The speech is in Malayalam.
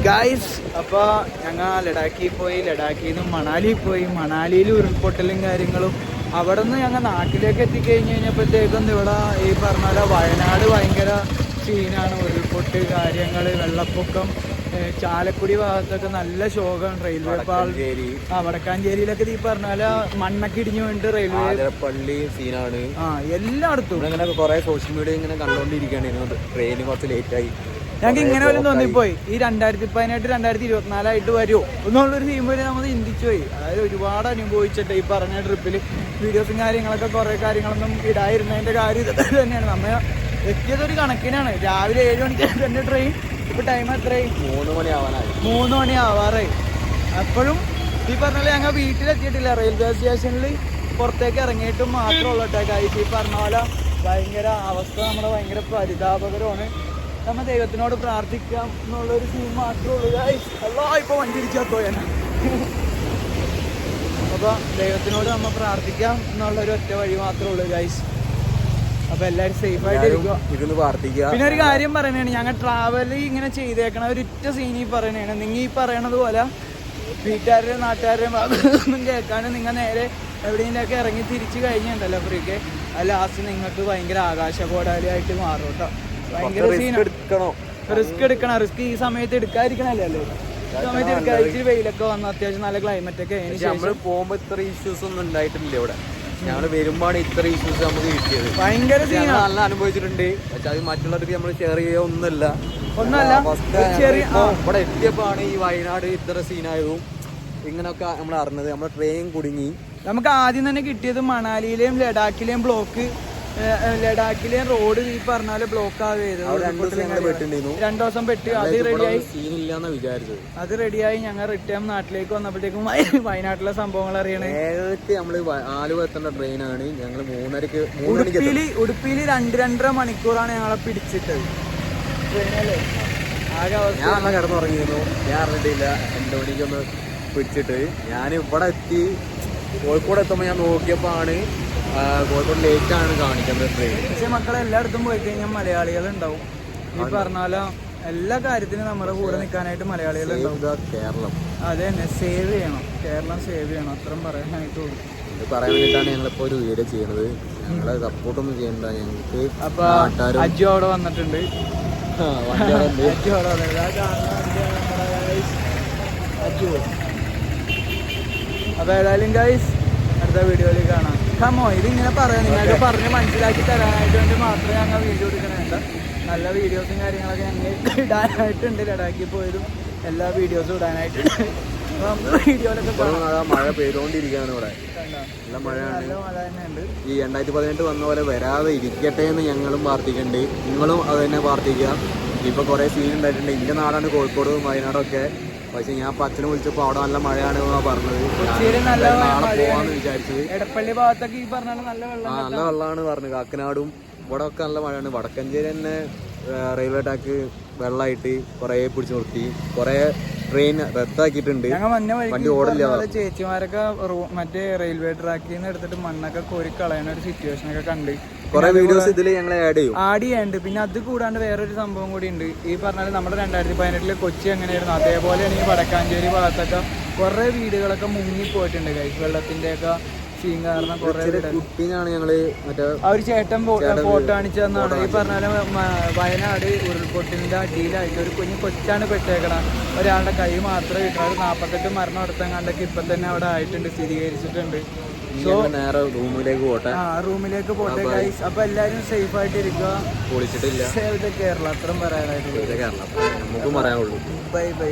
ഗായ്സ്, അപ്പോൾ ഞങ്ങൾ ലഡാക്കിൽ പോയി, ലഡാക്കിൽ നിന്ന് മണാലിയിൽ പോയി. മണാലിയിൽ ഉരുൾപൊട്ടലും കാര്യങ്ങളും. അവിടെ നിന്ന് ഞങ്ങൾ നാട്ടിലേക്ക് എത്തിക്കഴിഞ്ഞ് കഴിഞ്ഞപ്പോഴത്തേക്കും ഇവിടെ ഈ പറഞ്ഞ പോലെ വയനാട് ഭയങ്കര സീനാണ്. ഉരുൾപൊട്ട് കാര്യങ്ങൾ, വെള്ളപ്പൊക്കം. ചാലക്കുടി ഭാഗത്തൊക്കെ നല്ല ശോകമാണ്. റെയിൽവേ വടക്കാഞ്ചേരിയിലൊക്കെ ഈ പറഞ്ഞ പോലെ മണ്ണൊക്കെ ഇടിഞ്ഞു വേണ്ടി റെയിൽവേ പള്ളി സീനാണ്. എല്ലായിടത്തും ഇങ്ങനെ കുറെ സോഷ്യൽ മീഡിയ ഇങ്ങനെ കണ്ടുകൊണ്ടിരിക്കുകയാണ്. ട്രെയിൻ കുറച്ച് ലേറ്റായി. ഞങ്ങൾക്ക് ഇങ്ങനെ പോലും തോന്നിപ്പോയി ഈ 2018 2024 വരുമോ എന്നുള്ളൊരു തീം വരെ നമ്മൾ ചിന്തിച്ചു പോയി. അതായത് ഒരുപാട് അനുഭവിച്ചിട്ട് ഈ പറഞ്ഞ ട്രിപ്പിൽ വീഡിയോസും കാര്യങ്ങളൊക്കെ കുറേ കാര്യങ്ങളൊന്നും ഇടായിരുന്നതിൻ്റെ കാര്യം ഇതൊക്കെ തന്നെയാണ്. നമ്മൾ എത്തിയതൊരു കണക്കിനാണ്. രാവിലെ 7 മണിക്ക് തന്നെ ട്രെയിൻ. ഇപ്പോൾ ടൈം എത്രയായി? 3 മണി ആവാറായി. അപ്പോഴും ഈ പറഞ്ഞ ഞങ്ങൾ വീട്ടിലെത്തിയിട്ടില്ല. റെയിൽവേ സ്റ്റേഷനിൽ പുറത്തേക്ക് ഇറങ്ങിയിട്ടും മാത്രമുള്ള കേട്ടോ. ഈ പറഞ്ഞ പോലെ ഭയങ്കര അവസ്ഥ നമ്മുടെ ഭയങ്കര പരിതാപകരമാണ്. നമ്മൾ ദൈവത്തിനോട് പ്രാർത്ഥിക്കാം എന്നുള്ളൊരു സീൻ മാത്രമേ ഉള്ളൂ. അല്ലാ, ഇപ്പോൾ വണ്ടി ഇടിച്ചാത്തോ ഞാൻ. അപ്പോൾ ദൈവത്തിനോട് നമ്മൾ പ്രാർത്ഥിക്കാം എന്നുള്ളൊരു ഒറ്റ വഴി മാത്രമേ ഉള്ളൂ ഗൈസ്. അപ്പോൾ എല്ലാവരും സേഫായിട്ട് ഇരിക്കുക. പിന്നെ ഒരു കാര്യം പറയണതാണ്, ഞങ്ങൾ ട്രാവൽ ഇങ്ങനെ ചെയ്തേക്കണ ഒരൊറ്റ സീനി പറയണതാണ്. നിങ്ങൾ ഈ പറയണത് പോലെ വീട്ടുകാരുടെയും നാട്ടുകാരുടെയും ഭാഗത്തൊന്നും കേൾക്കാനും നിങ്ങൾ നേരെ എവിടെയെങ്കിലൊക്കെ ഇറങ്ങി തിരിച്ച് കഴിഞ്ഞിട്ടുണ്ടല്ലോ ഫ്രീക്ക്, അത് ലാസ്റ്റ് നിങ്ങൾക്ക് ഭയങ്കര ആകാശകോടാലിയായിട്ട് മാറും കേട്ടോ. ഭയങ്കര റിസ്ക് എടുക്കണം. റിസ്ക് ഈ സമയത്ത് എടുക്കാതിരിക്കണല്ലേ. ഈ സമയത്ത് എടുക്കാതിരിച്ച് വെയിലൊക്കെ വന്ന് അത്യാവശ്യം നല്ല ക്ലൈമറ്റ് ഒക്കെ നമ്മള് പോകുമ്പോ ഇത്ര ഇഷ്യൂസ് ഒന്നും ഉണ്ടായിട്ടില്ല ഇവിടെ. ഞങ്ങള് വരുമ്പോഴാണ് ഇത്ര ഇഷ്യൂസ് നമുക്ക് കിട്ടിയത്. ഭയങ്കര നല്ല അനുഭവിച്ചിട്ടുണ്ട്. പക്ഷെ അത് മറ്റുള്ളവർക്ക് നമ്മൾ ഷെയർ ചെയ്യുക ഒന്നുമല്ല. ഇവിടെ എത്തിയപ്പോഴാണ് ഈ വയനാട് ഇത്ര സീനായതും ഇങ്ങനൊക്കെ നമ്മൾ അറിഞ്ഞത്. നമ്മുടെ ട്രെയിൻ കുടുങ്ങി. നമുക്ക് ആദ്യം തന്നെ കിട്ടിയത് മണാലിയിലെയും ലഡാക്കിലെയും ബ്ലോക്ക്. ലഡാക്കിലെ റോഡ് ഈ പറഞ്ഞാല് ബ്ലോക്ക് ആവുകയത്. 2 ദിവസം പെട്ട് അത് റെഡിയായി. അത് റെഡിയായി ഞങ്ങൾ റിട്ടേൺ നാട്ടിലേക്ക് വന്നപ്പോഴത്തേക്കും വയനാട്ടിലെ സംഭവങ്ങൾ അറിയണേ. നമ്മള് ആലുവ എത്തേണ്ട ട്രെയിനാണ്. ഞങ്ങൾ 3:30 ഉടുപ്പിയിൽ 2-2.5 മണിക്കൂറാണ് ഞങ്ങളെ പിടിച്ചിട്ടത് ട്രെയിനല്ലേ. ആകെ ഞാൻ കിടന്നുറങ്ങിയിരുന്നു. ഞാൻ അറിഞ്ഞിട്ടില്ല 2 മണിക്കൊന്ന് പിടിച്ചിട്ട്. ഞാൻ ഇവിടെ എത്തി കോഴിക്കോട് എത്തുമ്പോൾ ഞാൻ നോക്കിയപ്പോൾ ആണ് കോഴിക്കോട് ലേറ്റ് ആണ് കാണിക്കുന്നത് ട്രെയിൻ. പക്ഷെ മക്കളെ എല്ലായിടത്തും പോയി കഴിഞ്ഞാൽ മലയാളികൾ ഉണ്ടാവും. ഈ പറഞ്ഞാലോ എല്ലാ കാര്യത്തിനും നമ്മുടെ കൂടെ നിൽക്കാനായിട്ട് മലയാളികൾ ഉണ്ടാവും. കേരളം അതെ തന്നെ, സേവ് ചെയ്യണം. കേരളം സേവ് ചെയ്യണം, അത്രയും പറയാനായിട്ട് ഉള്ളൂ. ഇത് പറയാൻ വേണ്ടിയിട്ടാണ് ഞങ്ങളിപ്പോൾ ഒരു വീഡിയോ ചെയ്യുന്നത്. ഞങ്ങളെ സപ്പോർട്ടൊന്നും ചെയ്യണ്ട ഞങ്ങൾക്ക്. അപ്പൊ അജ്ജു അവിടെ വന്നിട്ടുണ്ട്. അജ്ജു അവിടെ വന്നിട്ടുണ്ട്. അജ്ജു. അപ്പൊ ഏതായാലും ഗൈസ് അടുത്ത വീഡിയോയിൽ കാണാം. കമോ, ഇതിങ്ങനെ പറയാം. നിങ്ങൾക്ക് പറഞ്ഞ് മനസ്സിലാക്കി തരാനായിട്ട് വേണ്ടി മാത്രമേ ഞങ്ങൾ വീഡിയോ എടുക്കണേണ്ട. നല്ല വീഡിയോസും കാര്യങ്ങളൊക്കെ ഞങ്ങൾ ഇടാനായിട്ടുണ്ട്. ലഡാക്കിൽ പോയതും എല്ലാ വീഡിയോസും ഇടാനായിട്ടുണ്ട്. അപ്പോൾ നമുക്ക് വീഡിയോയിലൊക്കെ മഴ പെയ്തുകൊണ്ടിരിക്കുകയാണ് ഇവിടെ. നല്ല മഴയാണ്. നല്ല മഴ തന്നെയുണ്ട്. ഈ 2018 വന്ന പോലെ വരാതെ ഇരിക്കട്ടെ എന്ന് ഞങ്ങളും പ്രാർത്ഥിക്കുന്നുണ്ട്. നിങ്ങളും അത് തന്നെ പ്രാർത്ഥിക്കുക. ഇപ്പോൾ കുറേ സീൻ ഉണ്ടായിട്ടുണ്ട്. എൻ്റെ നാടാണ് കോഴിക്കോട് വയനാടൊക്കെ. പക്ഷെ ഞാൻ അച്ഛനെ വിളിച്ചപ്പോൾ അവിടെ നല്ല മഴയാണ് പറഞ്ഞത്. നാളെ പോവാന്ന് വിചാരിച്ചത്. എടപ്പള്ളി ഭാഗത്തൊക്കെ ഈ പറഞ്ഞാൽ നല്ല വെള്ളമാണ് പറഞ്ഞു. കാക്കനാടും ഇവിടെ ഒക്കെ നല്ല മഴയാണ്. വടക്കഞ്ചേരി തന്നെ റെയിൽവേ ട്രാക്ക് വെള്ളമായിട്ട് കുറേ പിടിച്ചു നിർത്തി. കുറേ ട്രെയിൻ റദ്ദാക്കിയിട്ടുണ്ട്. വണ്ടി ഓടില്ല. ചേച്ചിമാരൊക്കെ മറ്റേ റെയിൽവേ ട്രാക്കിൽ നിന്ന് എടുത്തിട്ട് മണ്ണൊക്കെ കോരി കളയുന്ന ഒരു സിറ്റുവേഷൻ ഒക്കെ കണ്ട് കുറെ വീഡിയോസ് ഇതിൽ ഞങ്ങൾ ആഡ് ചെയ്യാനുണ്ട്. പിന്നെ അത് കൂടാണ്ട് വേറൊരു സംഭവം കൂടി ഉണ്ട്. ഈ പറഞ്ഞാൽ നമ്മുടെ 2018 കൊച്ചി എങ്ങനെയായിരുന്നു അതേപോലെയാണ് ഈ വടക്കാഞ്ചേരി ഭാഗത്തൊക്കെ കുറെ വീടുകളൊക്കെ മുങ്ങിപ്പോയിട്ടുണ്ട് കൈസ്. വെള്ളത്തിന്റെ ഒക്കെ സീൻ കാരണം കുറെ കുട്ടീനാണ് ഞങ്ങള് ആ ഒരു ചേട്ടൻ ഫോട്ടോ കാണിച്ചു തന്നാണ്. ഈ പറഞ്ഞാല് വയനാട് ഉരുൾപൊട്ടിന്റെ അടിയിലായിട്ട് ഒരു കൊച്ചാണ് പെട്ടേക്കണം. ഒരാളുടെ കൈ മാത്രമേ കിട്ടുള്ളൂ. 48 മരണം അടുത്തങ്ങാണ്ടൊക്കെ ഇപ്പൊ തന്നെ അവിടെ ആയിട്ടുണ്ട്, സ്ഥിരീകരിച്ചിട്ടുണ്ട്. റൂമിലേക്ക് പോട്ടെ ഗൈസ്. അപ്പൊ എല്ലാരും സേഫ് ആയിട്ട് ഇരിക്കുക. സേവ് ദ കേരള, അത്രയും പറയാനായിട്ട്. നമുക്ക് പറയാനുള്ളൂ. Bye bye.